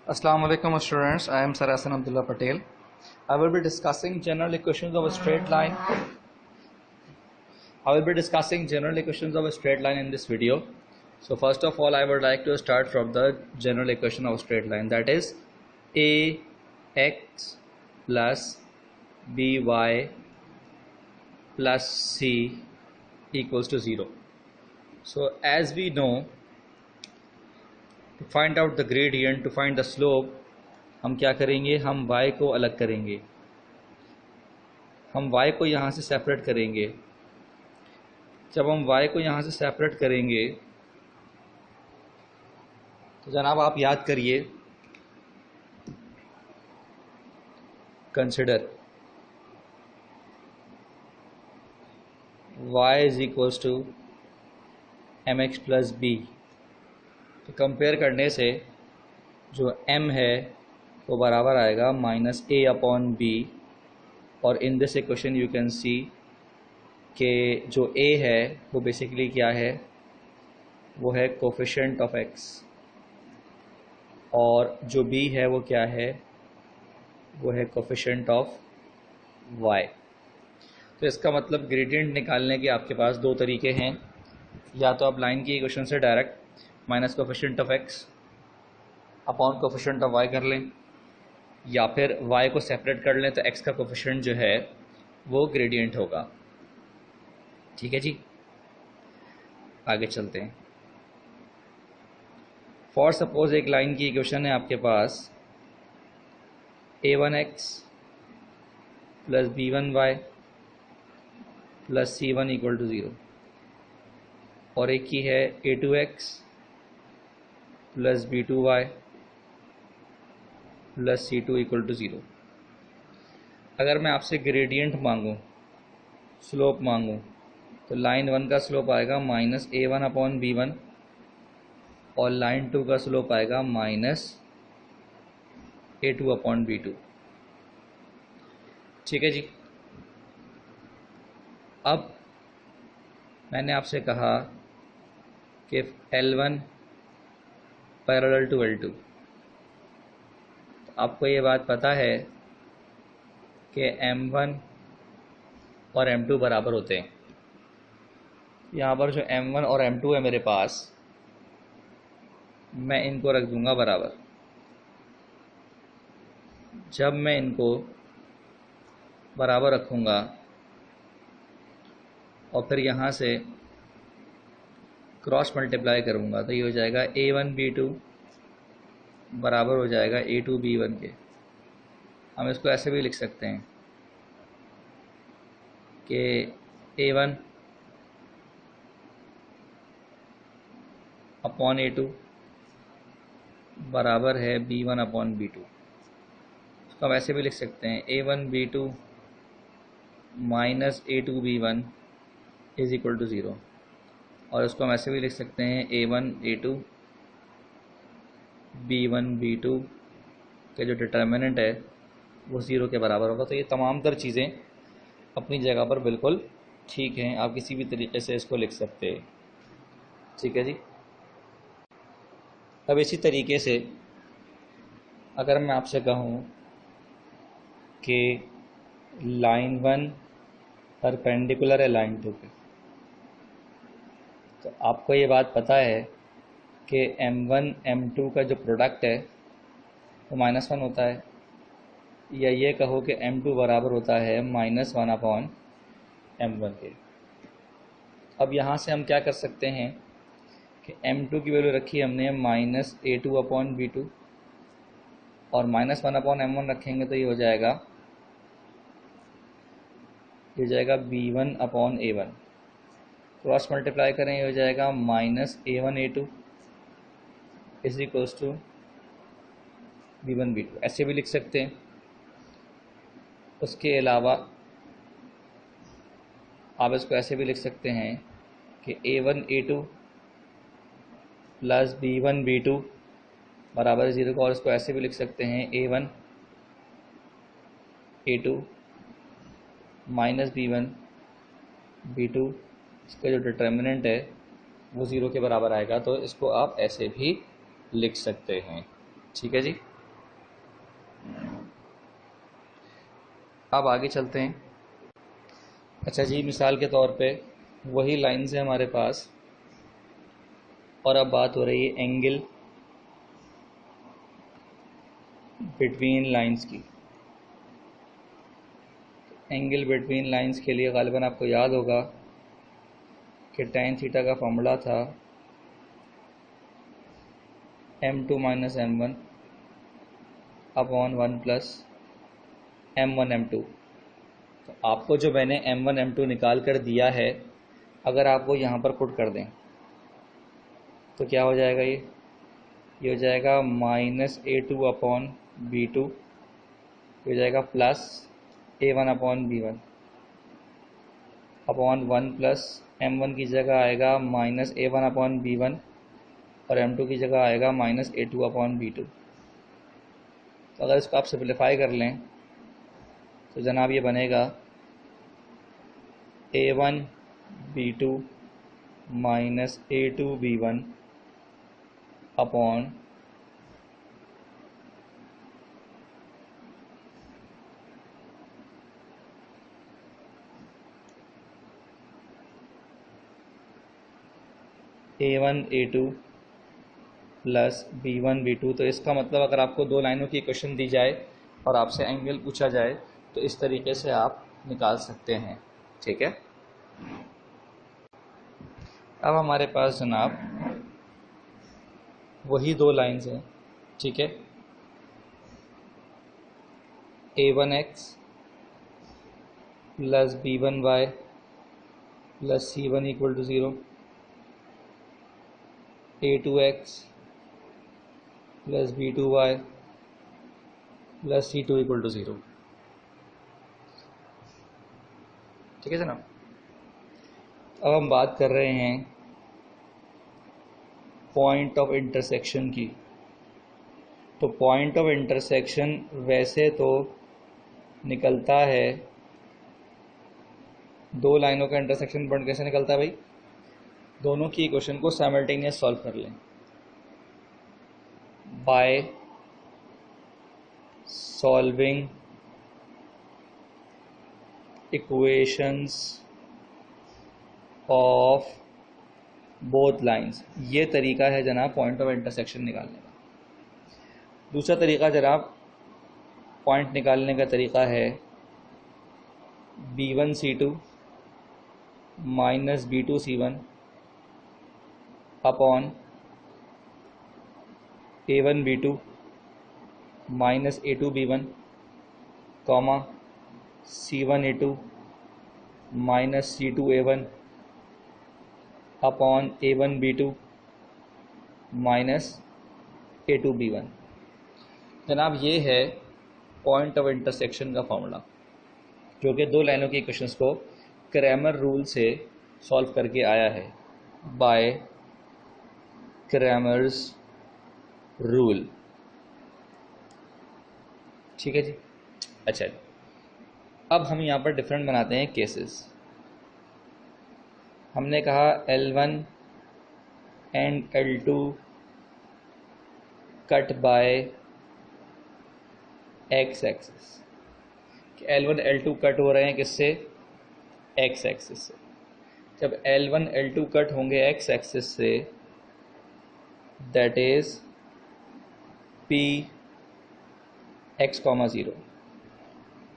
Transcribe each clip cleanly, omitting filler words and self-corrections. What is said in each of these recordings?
Assalamu alaikum students, I am Sarasan Abdullah Patel. I will be discussing general equations of a straight line. In this video. So first of all, I would like to start from the general equation of a straight line, that is ax plus by plus c equals to 0. So as we know, to find out the gradient, to find the slope, हम क्या करेंगे, हम y को अलग करेंगे, हम y को यहाँ से सेपरेट करेंगे। जब हम y को यहाँ से सेपरेट करेंगे तो जनाब आप याद करिए, consider y is equals to mx plus b। तो कंपेयर करने से जो m है वो बराबर आएगा माइनस a अपॉन b, और in this equation you can see कि जो a है वो बेसिकली क्या है, वो है कोफिशिएंट ऑफ x, और जो b है वो क्या है, वो है कोफिशिएंट ऑफ y। तो इसका मतलब ग्रेडियंट निकालने के आपके पास दो तरीके हैं, या तो आप लाइन की इक्वेशन से direct minus coefficient of x upon coefficient of y कर लें, या फिर y को सेपरेट कर लें तो x का कोफिशिएंट जो है वो ग्रेडियंट होगा। ठीक है जी, आगे चलते हैं। फॉर सपोज एक लाइन की इक्वेशन है आपके पास a1x plus b1y plus c1 equal to 0, और एक की है a2x plus b2y plus c2 equal to 0। अगर मैं आपसे ग्रेडियंट मांगूँ, स्लोप मांगूँ, तो लाइन 1 का स्लोप आएगा माइनस a1 अपॉन b1, और लाइन 2 का स्लोप आएगा माइनस a2 अपॉन b2। ठीक है जी। अब मैंने आपसे कहा कि L1 पैरेलल टू L2, तो आपको ये बात पता है कि M1 और M2 बराबर होते हैं। यहाँ पर जो M1 और M2 है मेरे पास, मैं इनको रख दूंगा बराबर। जब मैं इनको बराबर रखूँगा और फिर यहाँ से क्रॉस मल्टीप्लाई करूँगा तो ये हो जाएगा a1 b2 बराबर हो जाएगा a2 b1 के। हम इसको ऐसे भी लिख सकते हैं कि a1 अपॉन a2 बराबर है b1 अपॉन b2। इसको हम ऐसे भी लिख सकते हैं a1 b2 minus a2 b1 is equal to 0, और इसको हम ऐसे भी लिख सकते हैं a1 a2 b1 b2 के जो डिटर्मिनेंट है वो 0 के बराबर होगा। तो ये तमाम तर चीज़ें अपनी जगह पर बिल्कुल ठीक हैं, आप किसी भी तरीके से इसको लिख सकते हैं। ठीक है जी। अब इसी तरीके से अगर मैं आपसे कहूँ कि लाइन 1 परपेंडिकुलर है लाइन 2 पे, तो आपको ये बात पता है कि M1 M2 का जो प्रोडक्ट है वो -1 होता है, या ये कहो कि M2 बराबर होता है -1 अपॉन M1 के। अब यहाँ से हम क्या कर सकते हैं कि M2 की वैल्यू रखी हमने माइनस a2 अपॉन b2, और -1 अपॉन M1 रखेंगे तो ये हो जाएगा b1 upon a1। Cross multiply करें, ये हो जाएगा minus a1 a2 is equals to b1 b2। ऐसे भी लिख सकते हैं। उसके अलावा आप इसको ऐसे भी लिख सकते हैं कि a1 a2 plus b1 b2 बराबर 0 का, और इसको ऐसे भी लिख सकते हैं a1 a2 minus b1 b2, इसका जो डिटर्मिनेंट है वो 0 के बराबर आएगा। तो इसको आप ऐसे भी लिख सकते हैं। ठीक है जी। अब आगे चलते हैं। अच्छा जी, मिसाल के तौर पे वही लाइंस है हमारे पास, और अब बात हो रही है एंगल बिटवीन लाइंस की। एंगल बिटवीन लाइंस के लिए गालिबन आपको याद होगा कि tan थीटा का फॉर्मूला था m2 minus m1 upon 1 plus m1 m2। तो आपको जो मैंने m1 m2 निकाल कर दिया है, अगर आप वो यहाँ पर पुट कर दें तो क्या हो जाएगा? ये हो जाएगा -a2 अपॉन b2, हो जाएगा plus a1 upon b1 upon 1 plus m1 की जगह आएगा -a1 अपॉन b1 और m2 की जगह आएगा -a2 अपॉन b2। तो अगर इसको आप सिंप्लीफाई कर लें तो जनाब ये बनेगा a1 b2 minus a2 b1 upon a1 a2 plus b1 b2। तो इसका मतलब अगर आपको दो लाइनों की इक्वेशन दी जाए और आपसे एंगल पूछा जाए तो इस तरीके से आप निकाल सकते हैं। ठीक है। अब हमारे पास जनाब वही दो लाइंस हैं। ठीक है, a1x plus b1y plus c1 equal to 0, a2x plus b2y plus c2 equal to 0। ठीक है जनाब। अब हम बात कर रहे हैं पॉइंट ऑफ इंटरसेक्शन की। तो पॉइंट ऑफ इंटरसेक्शन वैसे तो निकलता है, दो लाइनों का इंटरसेक्शन पॉइंट कैसे निकलता है भाई? दोनों की इक्वेशन को साइमल्टेनियस सॉल्व कर लें by solving equations of both lines. ये तरीका है जनाब पॉइंट ऑफ इंटरसेक्शन निकालने का। दूसरा तरीका जनाब पॉइंट निकालने का तरीका है b1c2 minus b2c1 upon a1b2 minus a2b1 comma c1a2 minus c2a1 upon a1b2 minus a2b1। जनाब ये है पॉइंट ऑफ इंटरसेक्शन का फॉर्मूला, जो कि दो लाइनों के इक्वेशंस को क्रैमर रूल से सॉल्व करके आया है बाय क्रैमर्स रूल। ठीक है जी। अच्छा जी, अब हम यहाँ पर डिफरेंट बनाते हैं केसेस। हमने कहा L1 and L2 cut by x axis. L1 L2 cut हो रहे हैं किससे? x एक्सिस से। जब L1 L2 कट होंगे x एक्सिस से, दैट इज p x, 0,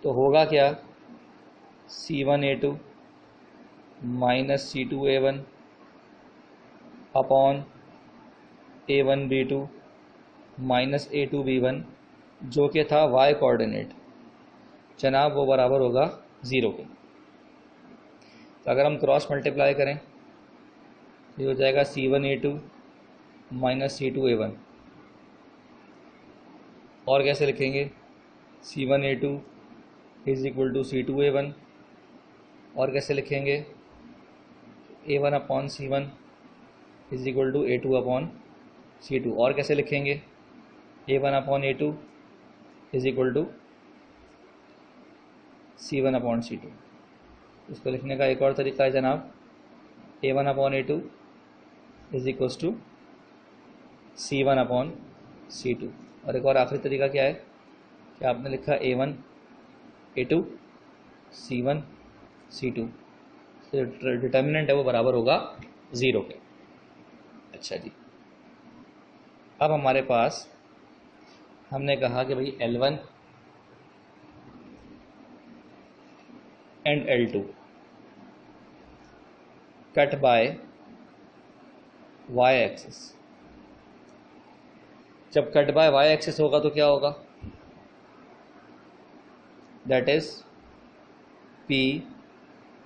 तो होगा क्या? c1a2 minus c2a1 upon a1b2 minus a2b1, जो कि था y कोऑर्डिनेट जनाब, वो बराबर होगा 0 के। तो अगर हम क्रॉस मल्टीप्लाई करें तो ये हो जाएगा c1a2 माइनस c2a1। और कैसे लिखेंगे? c1a2 is equal to c2a1। और कैसे लिखेंगे? a1 upon c1 is equal to a2 upon c2। और कैसे लिखेंगे? a1 upon a2 is equal to c1 upon c2। इसको लिखने का एक और तरीका है जनाब, a1 upon a2 is equal to c1 upon c2। और एक और आखिरी तरीका क्या है कि आपने लिखा a1 a2 C1 C2, तो डिटर्मिनेंट है वो बराबर होगा 0 के। अच्छा जी, अब हमारे पास हमने कहा कि भाई L1 and L2 cut by y axis. जब कट बाय y एक्सिस होगा तो क्या होगा, दैट इज P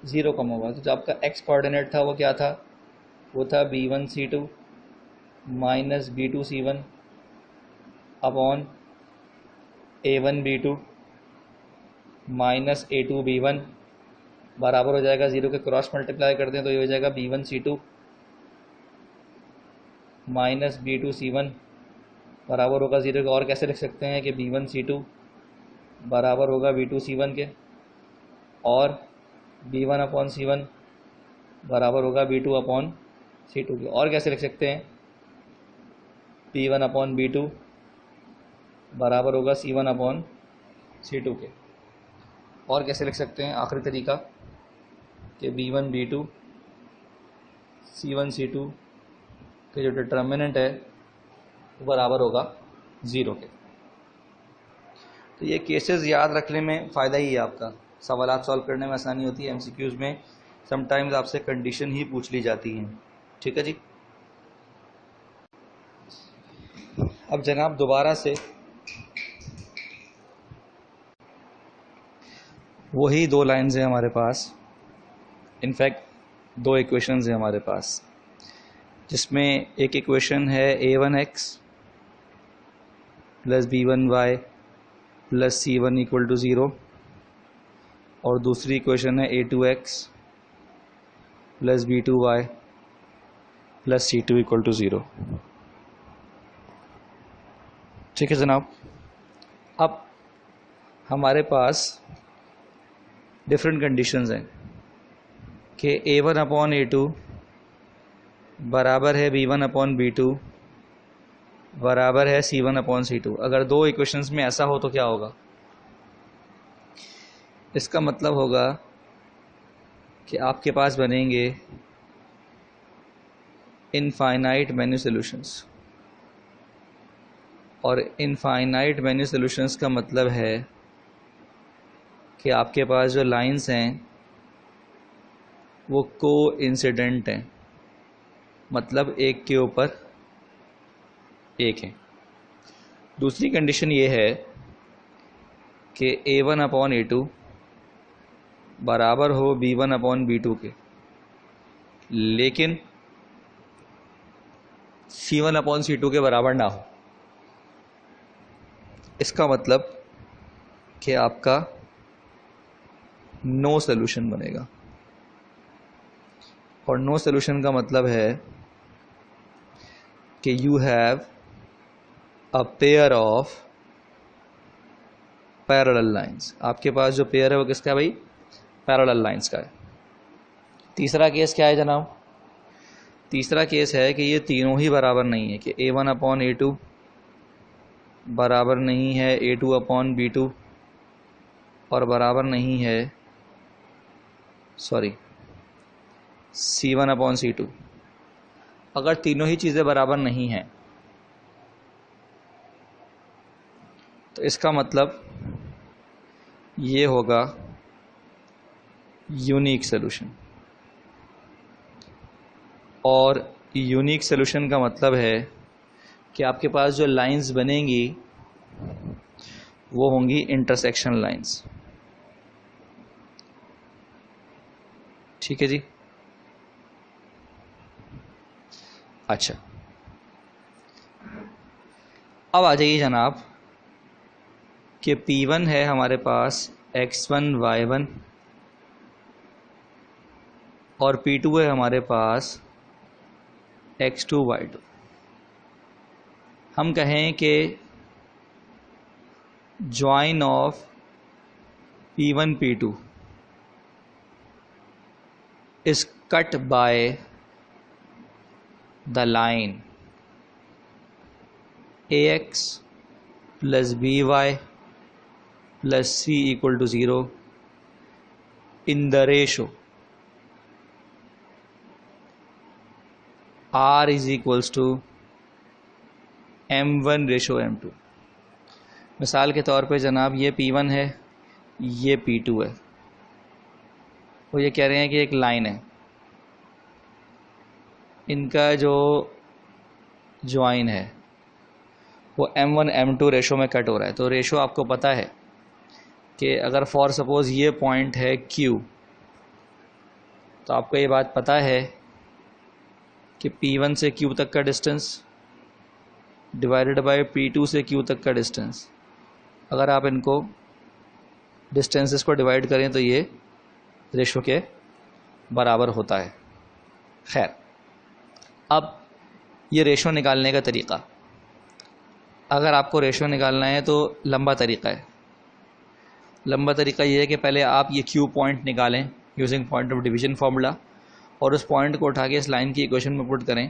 0 कम होगा। तो जो आपका x कोऑर्डिनेट था वो क्या था, वो था B1 C2 minus B2 C1 upon A1 B2 minus A2 B1 बराबर हो जाएगा 0 के क्रॉस मल्टीप्लाई कर दें तो ये हो जाएगा B1 C2 minus B2 C1 बराबर होगा 0 के। और कैसे लिख सकते हैं कि B1 C2 बराबर होगा B2 C1 के, और B1 अपॉन C1 बराबर होगा B2 अपॉन C2 के। और कैसे लिख सकते हैं, P1 अपॉन B2 बराबर होगा C1 अपॉन C2 के। और कैसे लिख सकते हैं, आखिरी तरीका कि B1 B2 C1 C2 के जो डिटर्मिनेंट है वो बराबर होगा 0 के। तो ये केसेस याद रखने में फ़ायदा ही है आपका, सवालात सॉल्व करने में आसानी होती है। एमसीक्यूज़ में समटाइम्स आपसे कंडीशन ही पूछ ली जाती हैं। ठीक है जी। अब जनाब दोबारा से वही दो लाइन्स हैं हमारे पास, इनफैक्ट दो इक्वेशंस हैं हमारे पास, जिसमें एक इक्वेशन है a1x plus b1y plus c1 equal to 0, और दूसरी इक्वेशन है a2x plus b2y plus c2 equal to 0। ठीक है जनाब। अब हमारे पास डिफरेंट कंडीशंस हैं कि a1 अपॉन a2 बराबर है b1 अपॉन b2 बराबर है c1 अपॉन c2। अगर दो इक्वेशंस में ऐसा हो तो क्या होगा, इसका मतलब होगा कि आपके पास बनेंगे इनफाइनाइट मेन्यू सॉल्यूशंस, और इनफाइनाइट मेन्यू सॉल्यूशंस का मतलब है कि आपके पास जो लाइंस हैं वो को इंसिडेंट हैं, मतलब एक के ऊपर एक है। दूसरी कंडीशन ये है कि a1 अपॉन a2 बराबर हो b1 अपॉन b2 के, लेकिन c1 अपॉन c2 के बराबर ना हो। इसका मतलब कि आपका नो सॉल्यूशन बनेगा, और नो सॉल्यूशन का मतलब है कि you have a pair of parallel lines. आपके पास जो पेयर है वो किसका है भाई, पैरेलल लाइंस का है। तीसरा केस क्या है जनाब, तीसरा केस है कि ये तीनों ही बराबर नहीं है, कि a1 अपॉन a2 बराबर नहीं है a2 अपॉन b2 और बराबर नहीं है c1 अपॉन c2। अगर तीनों ही चीज़ें बराबर नहीं हैं तो इसका मतलब ये होगा यूनिक सॉल्यूशन, और यूनिक सॉल्यूशन का मतलब है कि आपके पास जो लाइंस बनेंगी वो होंगी इंटरसेक्शन लाइंस। ठीक है जी। अच्छा, अब आ जाइए जनाब कि P1 है हमारे पास x1 y1 और P2 है हमारे पास x2 y2। हम कहें कि join of P1 P2 is cut by the line ax plus by plus c equal to 0, in the ratio R is equals to M1 ratio M2। मिसाल के तौर पे जनाब ये P1 है, ये P2 है। वो ये कह रहे हैं कि एक लाइन है, इनका जो ज्वाइन है वो M1 M2 रेशो में कट हो रहा है। तो रेशो आपको पता है कि अगर फॉर सपोज़ ये पॉइंट है Q, तो आपको ये बात पता है कि P1 से Q तक का डिस्टेंस डिवाइडेड बाय P2 से Q तक का डिस्टेंस, अगर आप इनको डिस्टेंसेस को डिवाइड करें तो ये रेशो के बराबर होता है। खैर, अब ये रेशो निकालने का तरीक़ा, अगर आपको रेशो निकालना है तो लंबा तरीक़ा है। लंबा तरीक़ा ये है कि पहले आप ये Q पॉइंट निकालें using point of division formula, और उस पॉइंट को उठा के इस लाइन की इक्वेशन में पुट करें,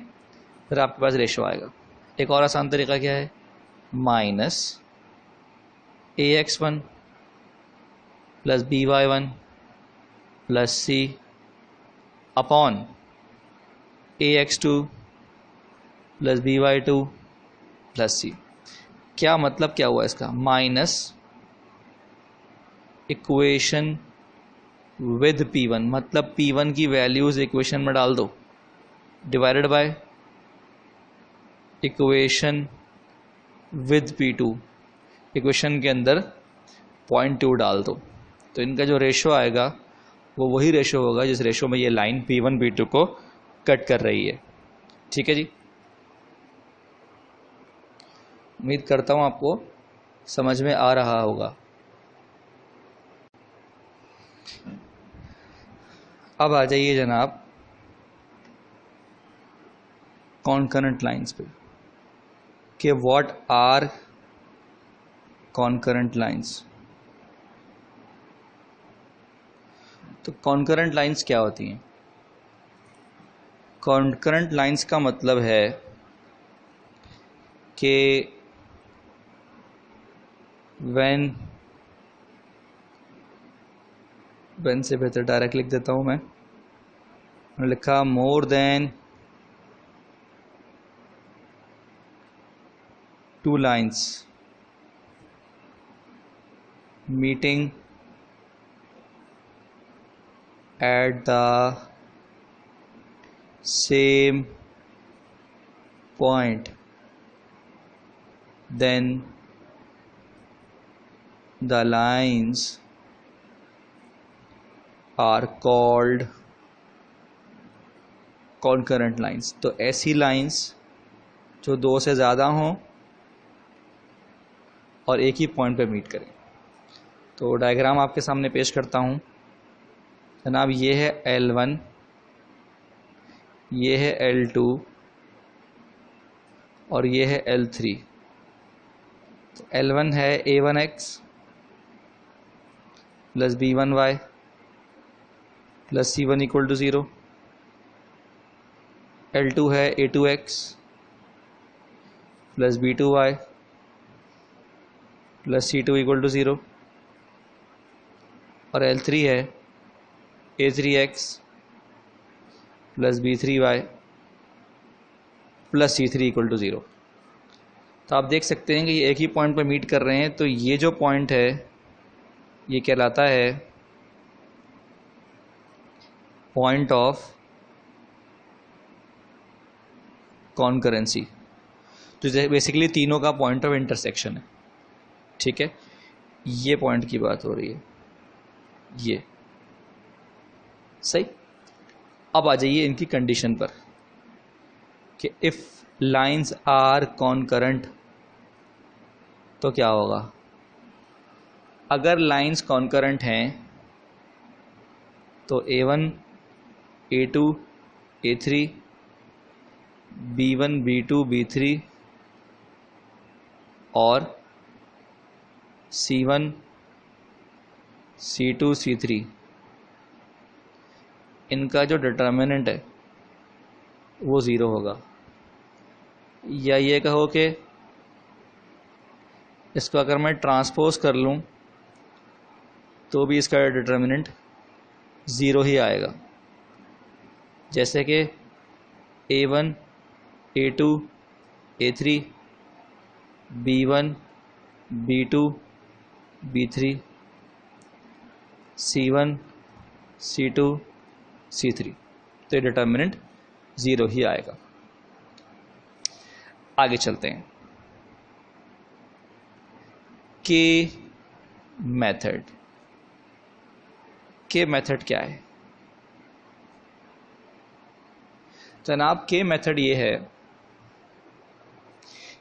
फिर आपके पास रेशो आएगा। एक और आसान तरीक़ा क्या है, minus AX1 plus BY1 plus C upon AX2 plus BY2 plus C। क्या मतलब क्या हुआ इसका, माइनस इक्वेशन विद P1, मतलब P1 की वैल्यूज़ इक्वेशन में डाल दो, divided by equation with P2, equation के अंदर 0.2 डाल दो। तो इनका जो रेशो आएगा वो वही रेशो होगा जिस रेशो में ये लाइन P1 P2 को कट कर रही है। ठीक है जी, उम्मीद करता हूँ आपको समझ में आ रहा होगा। अब आ जाइए जनाब कॉन्करेंट लाइंस पे कि व्हाट आर कॉन्करेंट लाइंस। तो कॉन्करेंट लाइंस क्या होती हैं? कॉन्करेंट लाइंस का मतलब है कि व्हेन से बेहतर डायरेक्ट लिख देता हूं मैं, लिखा more than 2 lines meeting at the same point, then the lines are called concurrent lines। तो ऐसी लाइंस जो 2 से ज़्यादा हों और एक ही पॉइंट पे मीट करें। तो डायग्राम आपके सामने पेश करता हूँ जनाब। ये है L1, ये है L2 और ये है L3। तो L1 है A1x plus B1y plus C1 equal to 0। L2 है A2x plus B2y plus C2 equal to 0। और L3 है A3x plus B3y plus C3 equal to 0। तो आप देख सकते हैं कि ये एक ही पॉइंट पर मीट कर रहे हैं। तो ये जो पॉइंट है ये कहलाता है पॉइंट ऑफ कॉन्करेंसी। तो बेसिकली तीनों का पॉइंट ऑफ इंटरसेक्शन है। ठीक है, ये पॉइंट की बात हो रही है, ये सही। अब आ जाइए इनकी कंडीशन पर कि इफ लाइंस आर कॉन्करेंट तो क्या होगा। अगर लाइंस कॉन्करेंट हैं तो A1 A2 A3 B1 B2 B3 और C1 C2 C3, इनका जो डिटर्मिनेंट है वो 0 होगा। या ये कहो कि इसको अगर मैं ट्रांसपोज कर लूँ तो भी इसका डिटर्मिनेंट ज़ीरो ही आएगा। जैसे कि A1 A2 A3 B1 B2 B3 C1 C2 C3, तो ये डिटर्मिनेंट ज़ीरो ही आएगा। आगे चलते हैं। के मेथड। के मेथड क्या है जनाब? के मेथड ये है,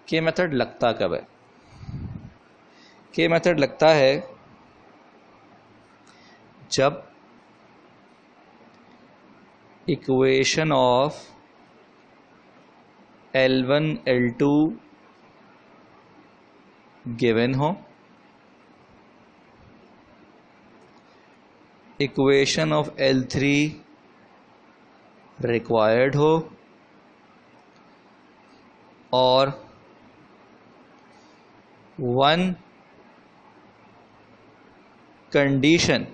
के मेथड लगता कब है? के मेथड लगता है जब equation of L1 L2 given हो, इक्वेशन ऑफ L3 रिक्वायर्ड हो, और वन कंडीशन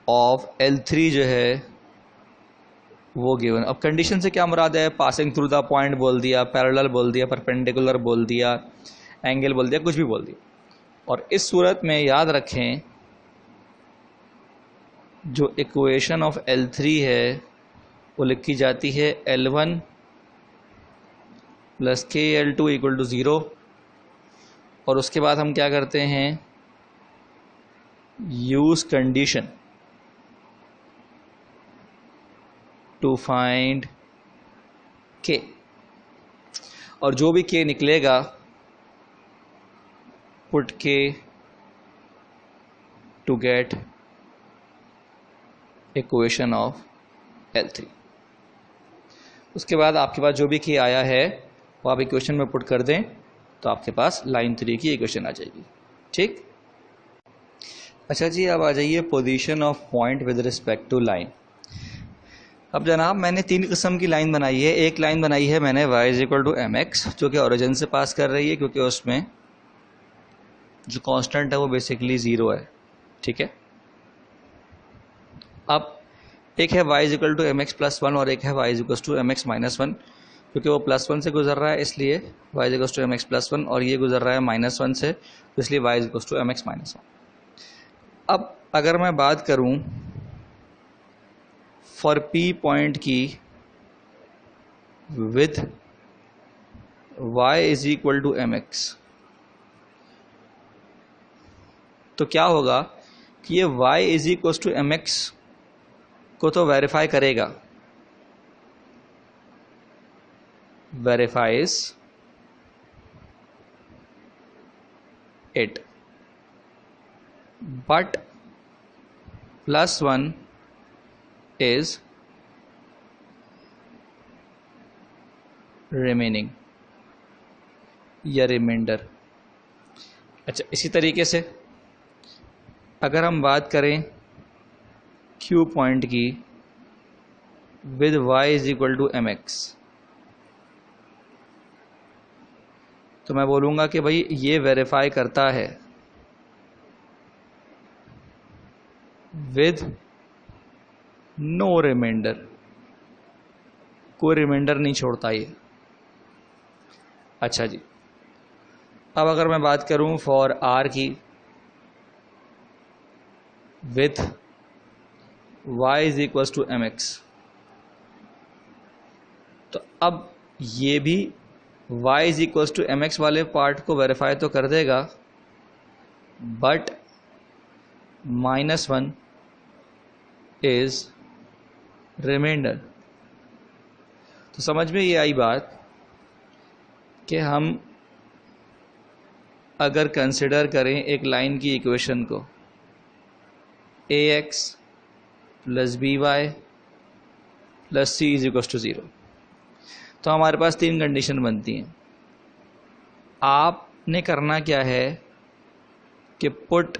ऑफ L3 जो है वो गिवन। अब कंडीशन से क्या मुराद है? पासिंग थ्रू द पॉइंट बोल दिया, पैरेलल बोल दिया, परपेंडिकुलर बोल दिया, एंगल बोल दिया, कुछ भी बोल दिया। और इस सूरत में याद रखें जो इक्वेशन ऑफ L3 है वो लिखी जाती है L1 plus KL2 equal to 0। और उसके बाद हम क्या करते हैं? Use condition to find K, और जो भी K निकलेगा put K to get equation of L3। उसके बाद आपके पास जो भी K आया है वो आप इक्वेशन में पुट कर दें तो आपके पास लाइन 3 की इक्वेशन आ जाएगी। ठीक। अच्छा जी, अब आ जाइए position of point with respect to line. अब जनाब मैंने 3 किस्म की लाइन बनाई है। एक लाइन बनाई है मैंने y is equal to mx जो कि ओरिजिन से पास कर रही है, क्योंकि उसमें जो कांस्टेंट है वो बेसिकली 0 है। ठीक है। अब एक है y is equal to mx plus 1 और एक है y is equal to mx minus 1, क्योंकि वो प्लस 1 से गुजर रहा है इसलिए y is equal to mx plus 1, और ये गुजर रहा है माइनस 1 से तो इसलिए y is equal to mx minus 1। अब अगर मैं बात करूं फॉर P पॉइंट की with y is equal to mx, तो क्या होगा कि ये y is equal to mx को तो वेरीफाई करेगा, verifies it, but plus 1 is remaining या रिमाइंडर। अच्छा, इसी तरीके से अगर हम बात करें Q पॉइंट की with y is equal to mx, तो मैं बोलूँगा कि भाई ये वेरीफाई करता है विद नो रिमाइंडर, कोई रिमाइंडर नहीं छोड़ता ये। अच्छा जी, अब अगर मैं बात करूं फॉर R की with y is equal to mx, तो अब ये भी y is equal to mx वाले पार्ट को वेरीफाई तो कर देगा, बट माइनस 1 इज रिमाइंडर। तो समझ में ये आई बात कि हम अगर कंसिडर करें एक लाइन की इक्वेशन को ax plus by plus c is equal to 0, तो हमारे पास 3 कंडीशन बनती हैं। आपने करना क्या है कि put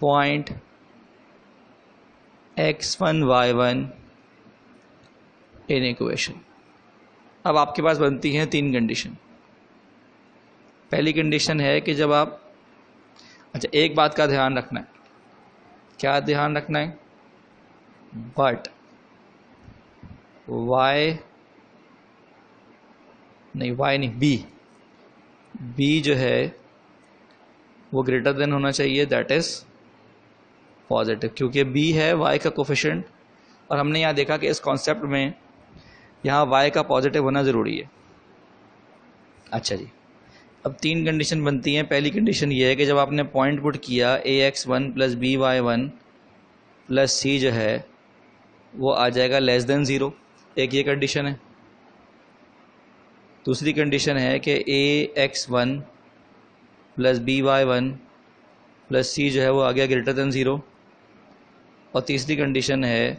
point x1 y1 in equation. अब आपके पास बनती हैं 3 कंडीशन। पहली कंडीशन है कि जब आप, अच्छा एक बात का ध्यान रखना है क्या ध्यान रखना है, बट y नहीं b जो है वो ग्रेटर देन होना चाहिए, दैट इज पॉजिटिव, क्योंकि b है y का कोफिशिएंट। और हमने यहाँ देखा कि इस कॉन्सेप्ट में यहाँ y का पॉजिटिव होना ज़रूरी है। अच्छा जी, अब 3 कंडीशन बनती हैं। पहली कंडीशन ये है कि जब आपने पॉइंट पुट किया ax1 plus by1 plus c जो है वो आ जाएगा लेस देन 0, एक ये कंडीशन है। दूसरी कंडीशन है कि ax1 plus by1 plus c जो है वो आ गया ग्रेटर देन 0। और तीसरी कंडीशन है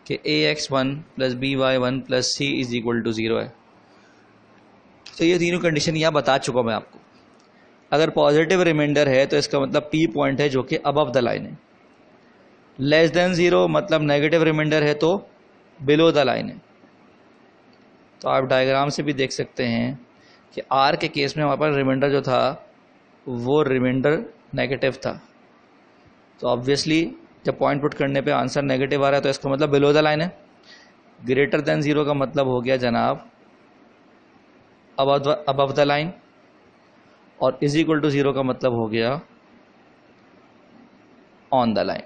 कि ax1 plus by1 plus c is equal to 0 है। तो ये तीनों कंडीशन यहाँ बता चुका मैं आपको। अगर पॉजिटिव रिमाइंडर है तो इसका मतलब p पॉइंट है जो कि अबव द लाइन है। लेस देन 0 मतलब नेगेटिव रिमाइंडर है तो बिलो द लाइन है। तो आप डायग्राम से भी देख सकते हैं कि r के केस में हमारे पास रिमाइंडर जो था वो रिमाइंडर नेगेटिव था। तो ऑब्वियसली जब पॉइंट पुट करने पे आंसर नेगेटिव आ रहा है तो इसका मतलब बिलो द लाइन है। ग्रेटर देन 0 का मतलब हो गया जनाब अबव द लाइन, और इज इक्वल टू 0 का मतलब हो गया ऑन द लाइन।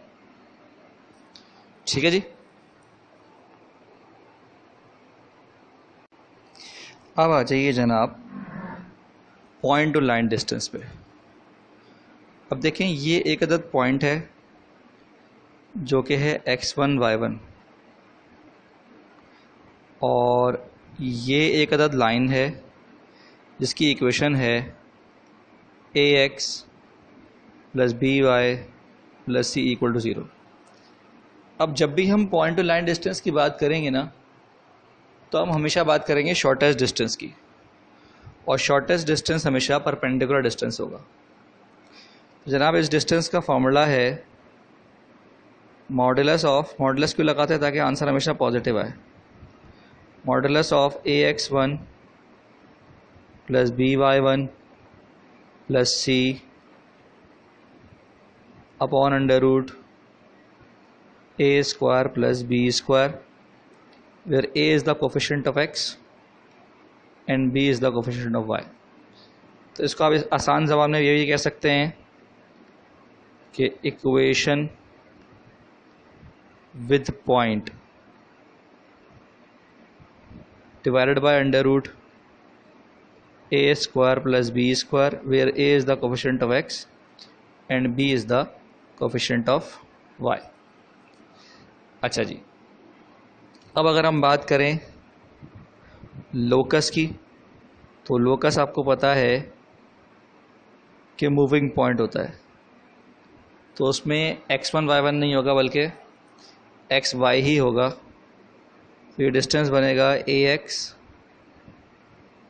ठीक है जी। अब आ जाइए जनाब पॉइंट टू लाइन डिस्टेंस पे। अब देखें ये एक अदद पॉइंट है जो कि है x1 y1, और ये एक अदद लाइन है जिसकी इक्वेशन है ax plus by plus c equal to 0। अब जब भी हम पॉइंट टू लाइन डिस्टेंस की बात करेंगे ना तो हम हमेशा बात करेंगे शॉर्टेस्ट डिस्टेंस की, और शॉर्टेस्ट डिस्टेंस हमेशा परपेंडिकुलर डिस्टेंस होगा। तो जनाब इस डिस्टेंस का फॉर्मूला है मॉडुलस क्यों लगाते हैं ताकि आंसर हमेशा पॉजिटिव आए। Modulus of ax1 plus by1 plus c upon under root a square plus b square, where a is the coefficient of x and b is the coefficient of y। तो इसको आप आसान जबान में ये भी कह सकते हैं कि equation with point divided by under root a square plus b square, where a is the coefficient of x and b is the coefficient of y। अच्छा जी, अब अगर हम बात करें लोकस की, तो लोकस आपको पता है कि मूविंग पॉइंट होता है। तो उसमें x1 y1 नहीं होगा बल्कि xy ही होगा। तो ये डिस्टेंस बनेगा ax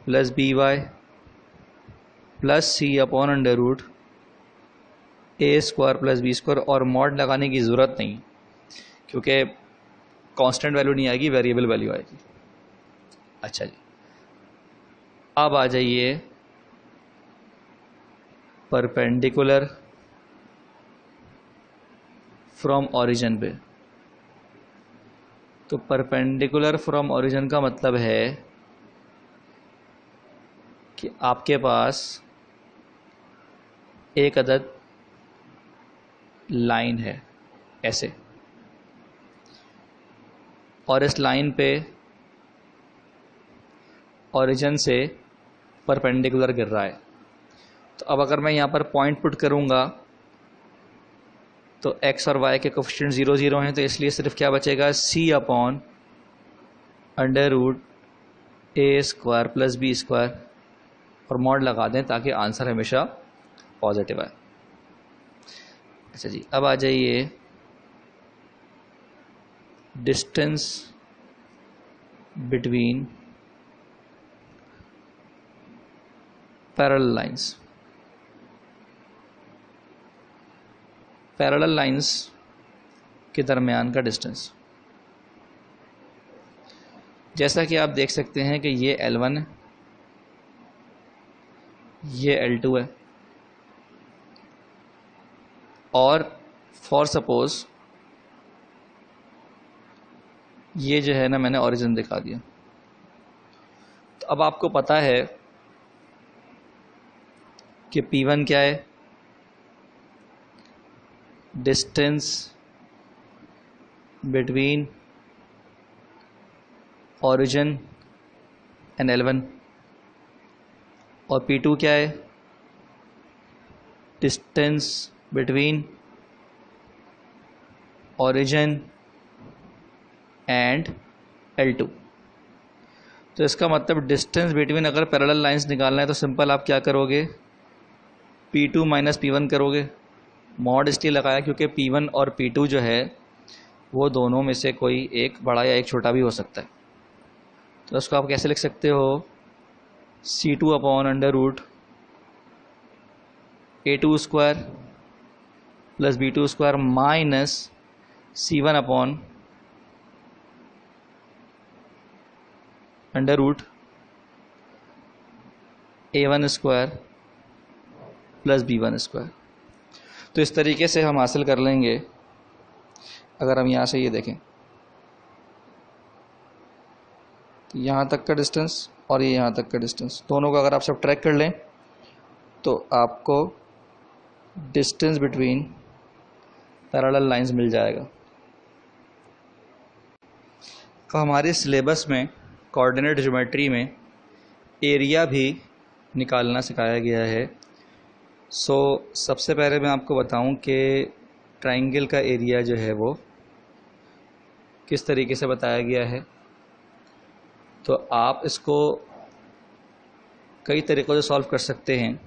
plus by plus c upon under root a square plus b square, और मॉड लगाने की ज़रूरत नहीं क्योंकि कांस्टेंट वैल्यू नहीं आएगी, वेरिएबल वैल्यू आएगी। अच्छा जी, अब आ जाइए परपेंडिकुलर फ्रॉम ओरिजिन पे। तो परपेंडिकुलर फ्रॉम ओरिजिन का मतलब है कि आपके पास एक अदद लाइन है ऐसे, और इस लाइन पे ओरिजिन से परपेंडिकुलर गिर रहा है। तो अब अगर मैं यहाँ पर पॉइंट पुट करूँगा तो x और y के कोफिशिएंट 0 0 हैं, तो इसलिए सिर्फ क्या बचेगा c upon under root a square plus b square, और मॉड लगा दें ताकि आंसर हमेशा पॉजिटिव आए। अच्छा जी, अब आ जाइए distance between parallel lines. Parallel lines के दरमियान का डिस्टेंस, जैसा कि आप देख सकते हैं कि ये L1 है, ये L2 है, और फॉर सपोज ये जो है ना, मैंने ओरिजिन दिखा दिया। तो अब आपको पता है कि P1 क्या है, distance between origin and L1, और P2 क्या है, distance between origin and L2। तो इसका मतलब डिस्टेंस बिटवीन, अगर पैरेलल लाइंस निकालना है तो सिंपल आप क्या करोगे, P2 माइनस P1 करोगे। मॉड इसलिए लगाया क्योंकि P1 और P2 जो है वो दोनों में से कोई एक बड़ा या एक छोटा भी हो सकता है। तो उसको आप कैसे लिख सकते हो, C2 upon under root A2 square plus B2 square minus C1 upon under root A1 square plus B1 square. तो इस तरीके से हम हासिल कर लेंगे। अगर हम यहाँ से ये देखें तो यहाँ तक का डिस्टेंस और ये यहाँ तक का डिस्टेंस, दोनों का अगर आप सब ट्रैक कर लें तो आपको डिस्टेंस बिटवीन पैरेलल लाइंस मिल जाएगा। तो हमारे सिलेबस में कोऑर्डिनेट ज्योमेट्री में एरिया भी निकालना सिखाया गया है। सबसे पहले मैं आपको बताऊं कि ट्राइंगल का एरिया जो है वो किस तरीके से बताया गया है। तो आप इसको कई तरीक़ों से सॉल्व कर सकते हैं।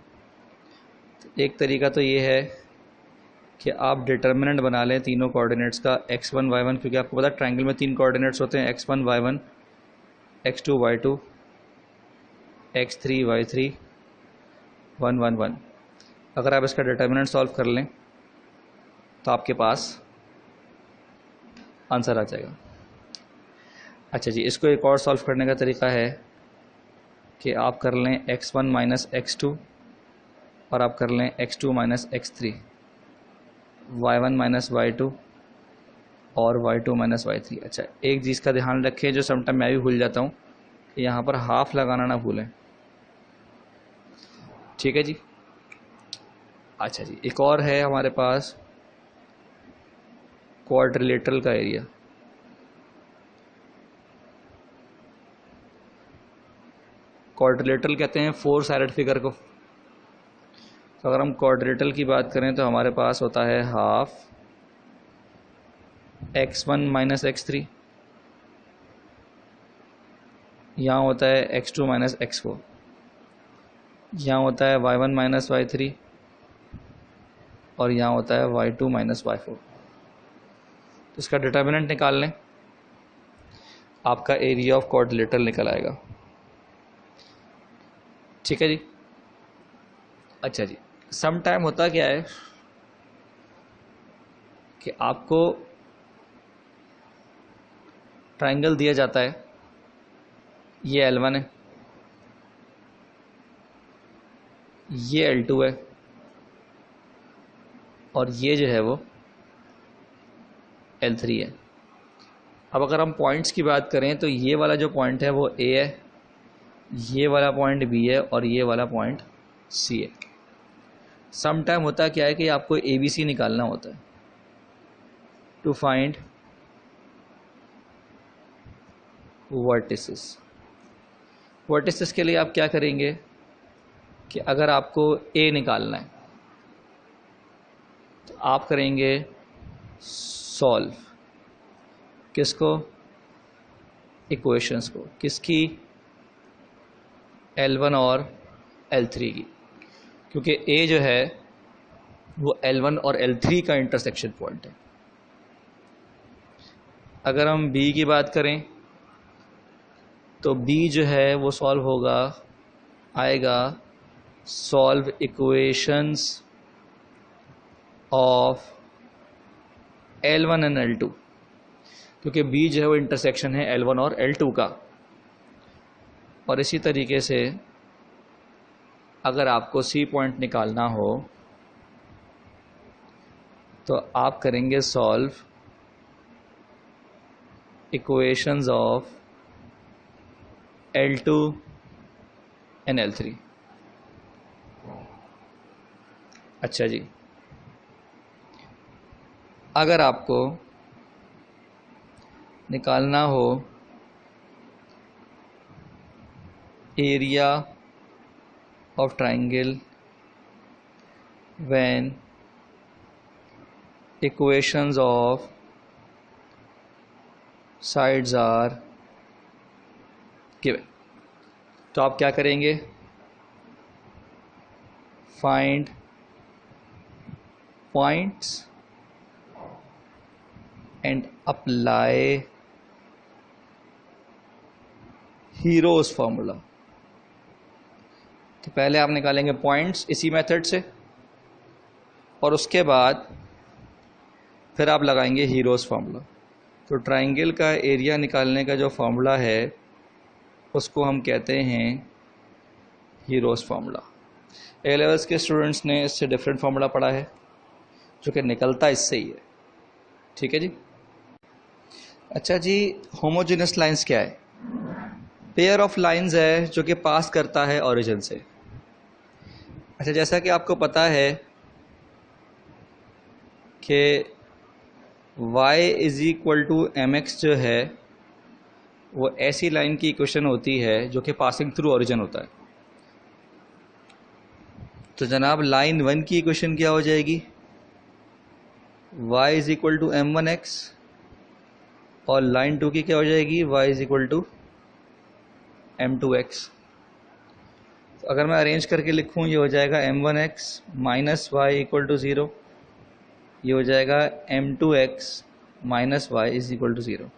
एक तरीका तो ये है कि आप डिटर्मिनेंट बना लें तीनों कोऑर्डिनेट्स का, x1 y1, क्योंकि आपको पता है ट्राइंगल में 3 कोऑर्डिनेट्स होते हैं, x1 y1, x2 y2, x3 y3, 1 1 1। अगर आप इसका डिटर्मिनेंट सॉल्व कर लें तो आपके पास आंसर आ जाएगा। अच्छा जी, इसको एक और सॉल्व करने का तरीका है कि आप कर लें x1 माइनस x2 और आप कर लें x2 minus x3, y1 minus y2 और y2 माइनस y3। अच्छा, एक चीज़ का ध्यान रखें जो समटाइम मैं भी भूल जाता हूँ, यहाँ पर हाफ लगाना ना भूलें। ठीक है जी। अच्छा जी, एक और है हमारे पास क्वाड्रिलेटरल का एरिया। क्वाड्रिलेटरल कहते हैं 4 साइडेड फिगर को। तो अगर हम क्वाड्रिलेटरल की बात करें तो हमारे पास होता है हाफ x1 माइनस x3, यहाँ होता है x2 माइनस x4, यहाँ होता है y1 माइनस y3 और यहाँ होता है y2 माइनस y4। तो इसका डिटर्मिनेंट निकाल लें, आपका एरिया ऑफ क्वाड्रिलेटरल निकल आएगा। ठीक है जी। अच्छा जी, सम टाइम होता क्या है कि आपको ट्राइंगल दिया जाता है, ये L1 है, ये L2 है और ये जो है वो L3 है। अब अगर हम पॉइंट्स की बात करें तो ये वाला जो पॉइंट है वो A है, ये वाला पॉइंट B है और ये वाला पॉइंट C है। सम टाइम होता क्या है कि आपको ABC निकालना होता है टू फाइंड वर्टिसेस। वर्टिसेस के लिए आप क्या करेंगे कि अगर आपको A निकालना है तो आप करेंगे सॉल्व किसको, इक्वेशंस को, किसकी, L1 और L3 की, क्योंकि A जो है वो L1 और L3 का इंटरसेक्शन पॉइंट है। अगर हम B की बात करें तो B जो है वो सॉल्व होगा, आएगा solve equations of L1 and L2, क्योंकि B जो है वो इंटरसेक्शन है L1 और L2 का। और इसी तरीके से अगर आपको C पॉइंट निकालना हो तो आप करेंगे solve equations of L2 and L3। अच्छा जी, अगर आपको निकालना हो area of triangle when equations of sides are given, तो आप क्या करेंगे? Find points and apply Heron's formula. तो पहले आप निकालेंगे पॉइंट्स इसी मेथड से, और उसके बाद फिर आप लगाएंगे हीरोज फार्मूला। तो ट्राइंगल का एरिया निकालने का जो फार्मूला है उसको हम कहते हैं हीरोज फार्मूला। ए लेवल्स के स्टूडेंट्स ने इससे डिफरेंट फार्मूला पढ़ा है जो कि निकलता इससे ही है। ठीक है जी। अच्छा जी, होमोजेनस लाइंस क्या है? पेयर ऑफ लाइंस है जो कि पास करता है ओरिजिन से। अच्छा, जैसा कि आपको पता है कि y is equal to mx जो है वो ऐसी लाइन की इक्वेशन होती है जो कि पासिंग थ्रू ओरिजिन होता है। तो जनाब लाइन 1 की इक्वेशन क्या हो जाएगी? y is equal to m1x, और लाइन 2 की क्या हो जाएगी? y is equal to m2x। तो अगर मैं अरेंज करके लिखूं, ये हो जाएगा m1x minus Y equal to 0, ये हो जाएगा m2x minus y is equal to 0।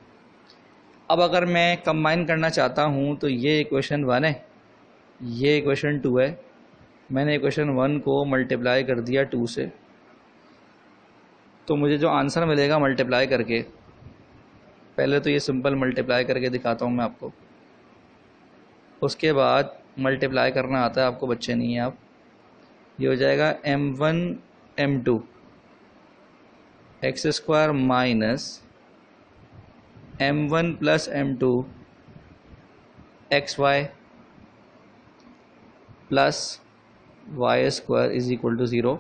अब अगर मैं कंबाइन करना चाहता हूँ तो ये इक्वेशन 1 है, ये इक्वेशन 2 है। मैंने इक्वेशन 1 को मल्टीप्लाई कर दिया 2 से, तो मुझे जो आंसर मिलेगा मल्टीप्लाई करके, पहले तो ये सिंपल मल्टीप्लाई करके दिखाता हूँ मैं आपको, उसके बाद मल्टीप्लाई करना आता है आपको, बच्चे नहीं हैं आप। ये हो जाएगा m1 m2 x square minus m1 plus m2 x y plus y square is equal to 0।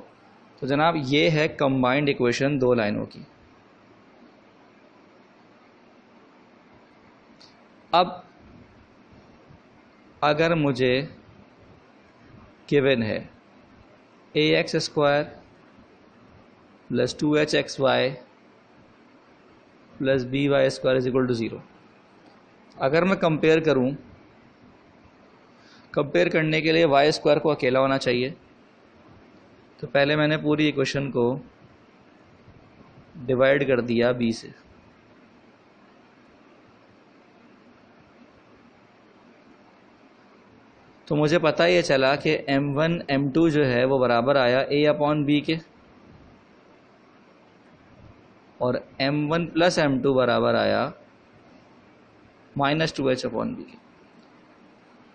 तो जनाब ये है कंबाइंड इक्वेशन 2 लाइनों की। अब अगर मुझे गिवन है a x square plus 2h x y plus b y square is equal to 0, अगर मैं कंपेयर करूं, कंपेयर करने के लिए वाई स्क्वायर को अकेला होना चाहिए। तो पहले मैंने पूरी इक्वेशन को डिवाइड कर दिया b से, तो मुझे पता ये चला कि m1 m2 जो है वो बराबर आया a अपॉन बी के, और m1 प्लस m2 बराबर आया माइनस 2h अपॉन बी के।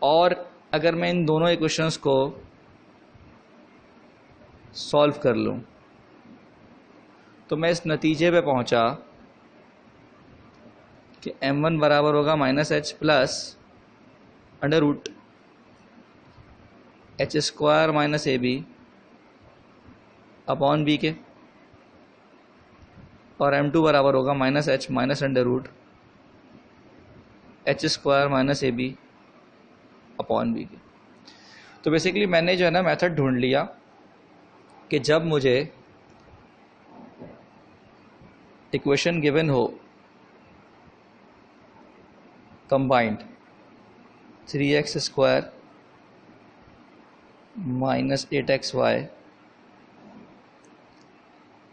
और अगर मैं इन दोनों इक्वेशंस को सॉल्व कर लूँ तो मैं इस नतीजे पे पहुंचा कि m1 बराबर होगा minus h plus under root h square minus a b upon b के, और m2 बराबर होगा minus h minus under root h square minus a b upon b के। तो बेसिकली मैंने जो है ना मेथड ढूंढ लिया कि जब मुझे इक्वेशन गिवन हो combined 3x square minus 8xy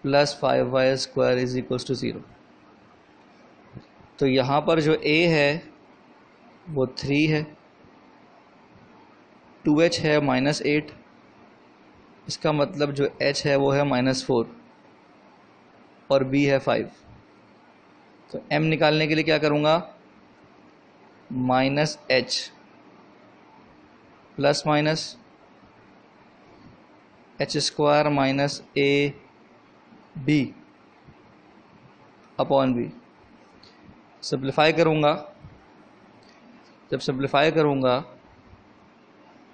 plus 5y square is equals to 0, तो यहाँ पर जो a है वो 3 है, 2h है माइनस 8, इसका मतलब जो h है वो है माइनस 4, और b है 5। तो m निकालने के लिए क्या करूँगा? Minus h plus minus h square minus a b upon b. Simplify करूँगा, जब सिंप्लीफाई करूँगा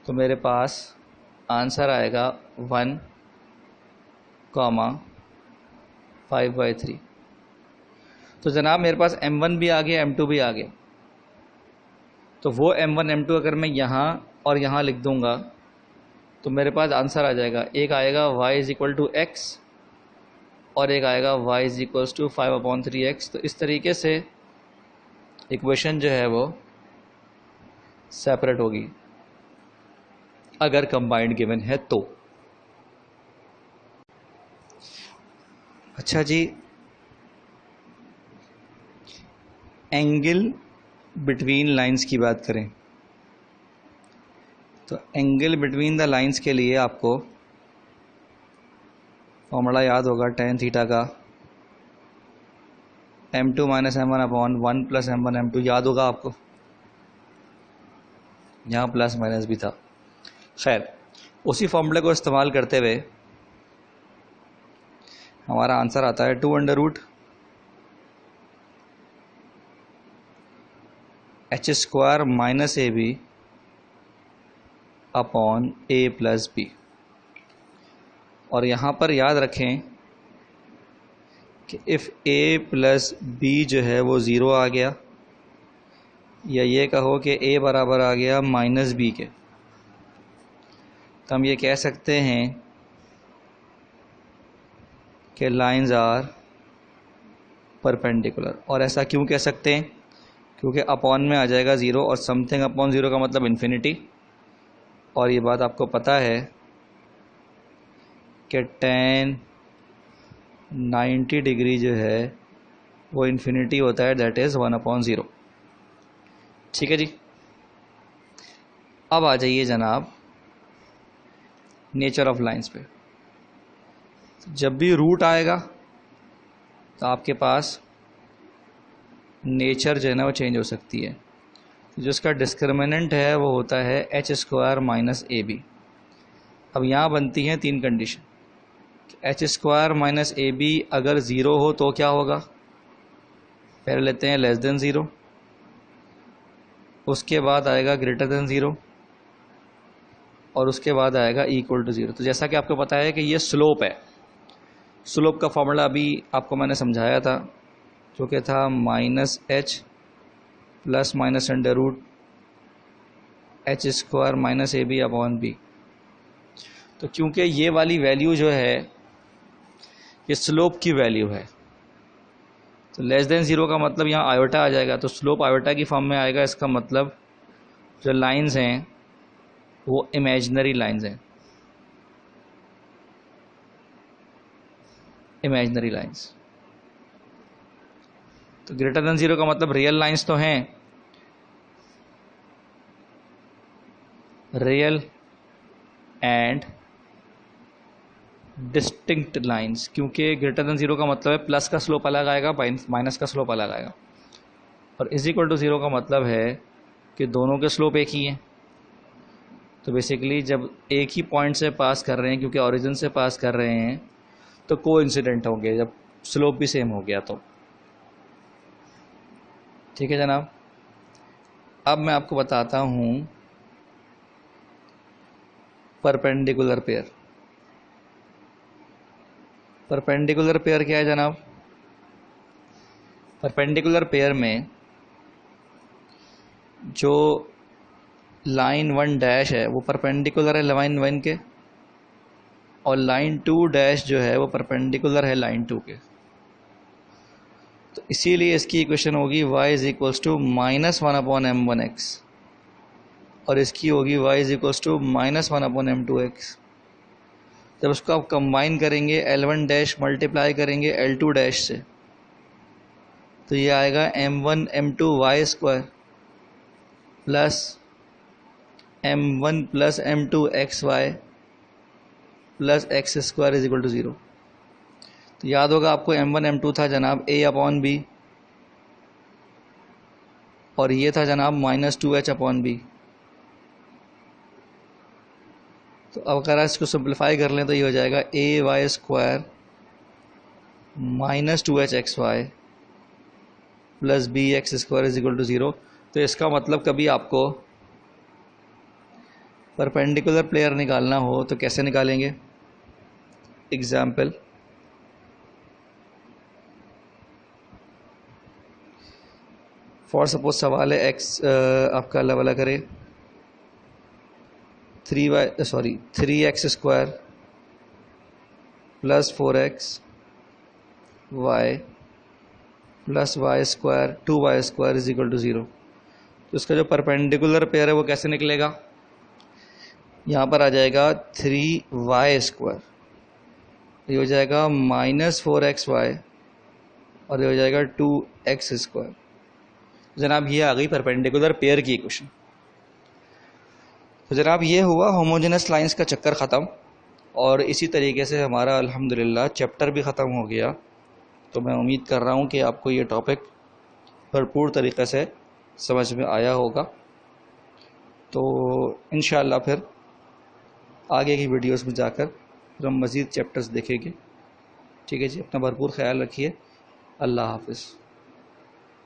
तो मेरे पास आंसर आएगा 1,5/3। तो जनाब मेरे पास m1 भी आ गया, m2 भी आ गया। तो वो m1 m2 अगर मैं यहाँ और यहाँ लिख दूँगा तो मेरे पास आंसर आ जाएगा। एक आएगा y = x और एक आएगा y = 5/3x। तो इस तरीके से इक्वेशन जो है वो सेपरेट होगी अगर कंबाइंड गिवन है तो। अच्छा जी, एंगल बिटवीन लाइंस की बात करें तो एंगल बिटवीन द लाइंस के लिए आपको फॉर्मूला याद होगा tan थीटा का, m2 - m1 / 1 + m1 m2 याद होगा आपको, यहाँ प्लस माइनस भी था। खैर, उसी फॉर्मूले को इस्तेमाल करते हुए हमारा आंसर आता है 2√h² - ab upon a + b। और यहाँ पर याद रखें कि इफ़ a + b जो है वो ज़ीरो आ गया, या ये कहो कि a बराबर आ गया -b के, तो हम ये कह सकते हैं कि लाइंस आर परपेंडिकुलर। और ऐसा क्यों कह सकते हैं? क्योंकि अपॉन में आ जाएगा ज़ीरो, और समथिंग अपॉन ज़ीरो का मतलब इन्फिनिटी। और ये बात आपको पता है कि tan 90 डिग्री जो है वो इन्फिनिटी होता है, दैट इज़ 1/0। ठीक है जी। अब आ जाइए जनाब नेचर ऑफ लाइंस पे। जब भी रूट आएगा तो आपके पास नेचर जो है ना वो चेंज हो सकती है। जिसका डिस्क्रिमिनेंट है वो होता है h² - ab। अब यहाँ बनती हैं तीन कंडीशन। h² - ab अगर ज़ीरो हो तो क्या होगा? पहले लेते हैं लेस देन ज़ीरो, उसके बाद आएगा ग्रेटर देन ज़ीरो, और उसके बाद आएगा इक्वल टू ज़ीरो। तो जैसा कि आपको पता है कि ये स्लोप है। स्लोप का फॉर्मूला अभी आपको मैंने समझाया था, जो कि था -h ± √h² - ab upon b। तो क्योंकि ये वाली वैल्यू जो है ये स्लोप की वैल्यू है, तो लेस देन ज़ीरो का मतलब यहाँ आयोटा आ जाएगा, तो स्लोप आयोटा की फॉर्म में आएगा। इसका मतलब जो लाइंस हैं वो इमेजिनरी लाइंस हैं, इमेजिनरी लाइंस। तो ग्रेटर देन ज़ीरो का मतलब रियल लाइंस तो हैं, रियल एंड डिस्टिंक्ट लाइंस। क्योंकि ग्रेटर देन ज़ीरो का मतलब है प्लस का स्लोप अलग आएगा, माइनस का स्लोप अलग आएगा, और इज इक्वल टू ज़ीरो का मतलब है कि दोनों के स्लोप एक ही हैं। तो बेसिकली जब एक ही पॉइंट से पास कर रहे हैं, क्योंकि ओरिजिन से पास कर रहे हैं, तो कोइंसिडेंट होंगे जब स्लोप भी सेम हो गया तो। ठीक है जनाब। अब मैं आपको बताता हूँ परपेंडिकुलर पेयर। परपेंडिकुलर पेयर क्या है जनाब? परपेंडिकुलर पेयर में जो लाइन 1 डैश है वो परपेंडिकुलर है लाइन 1 के, और लाइन 2 डैश जो है वो परपेंडिकुलर है लाइन 2 के। तो इसीलिए इसकी इक्वेशन होगी y = -1/m1x, और इसकी होगी y = -1/m2x। जब उसको आप कंबाइन करेंगे, L1 डैश मल्टीप्लाई करेंगे L2 डैश से, तो ये आएगा m1 m2 y² plus m1 + m2 xy plus x² = 0। तो याद होगा आपको m1 m2 था जनाब a/b, और ये था जनाब -2h/b। तो अब अगर इसको सिंप्लीफाई कर लें तो ये हो जाएगा ay² -2h(xy) plus bx² is equal to 0। तो इसका मतलब कभी आपको परपेंडिकुलर पेयर निकालना हो तो कैसे निकालेंगे? एग्जाम्पल, फॉर सपोज सवाल है x आपका अल्लाह वाला करे 3x² plus 4x y plus y² 2y² is equal to 0। तो इसका जो परपेंडिकुलर पेयर है वो कैसे निकलेगा? यहाँ पर आ जाएगा 3y², ये हो जाएगा -4xy और ये हो जाएगा 2x²। जनाब ये आ गई परपेंडिकुलर पेयर की इक्वेशन। तो जनाब ये हुआ होमोजेनस लाइंस का चक्कर ख़त्म, और इसी तरीके से हमारा अल्हम्दुलिल्लाह चैप्टर भी ख़त्म हो गया। तो मैं उम्मीद कर रहा हूँ कि आपको ये टॉपिक भरपूर तरीक़े से समझ में आया होगा। तो इंशाअल्लाह फिर आगे की वीडियोस में जाकर फिर हम मज़ीद चैप्टर्स देखेंगे। ठीक है जी, अपना भरपूर ख्याल रखिए। अल्लाह हाफ़िज़।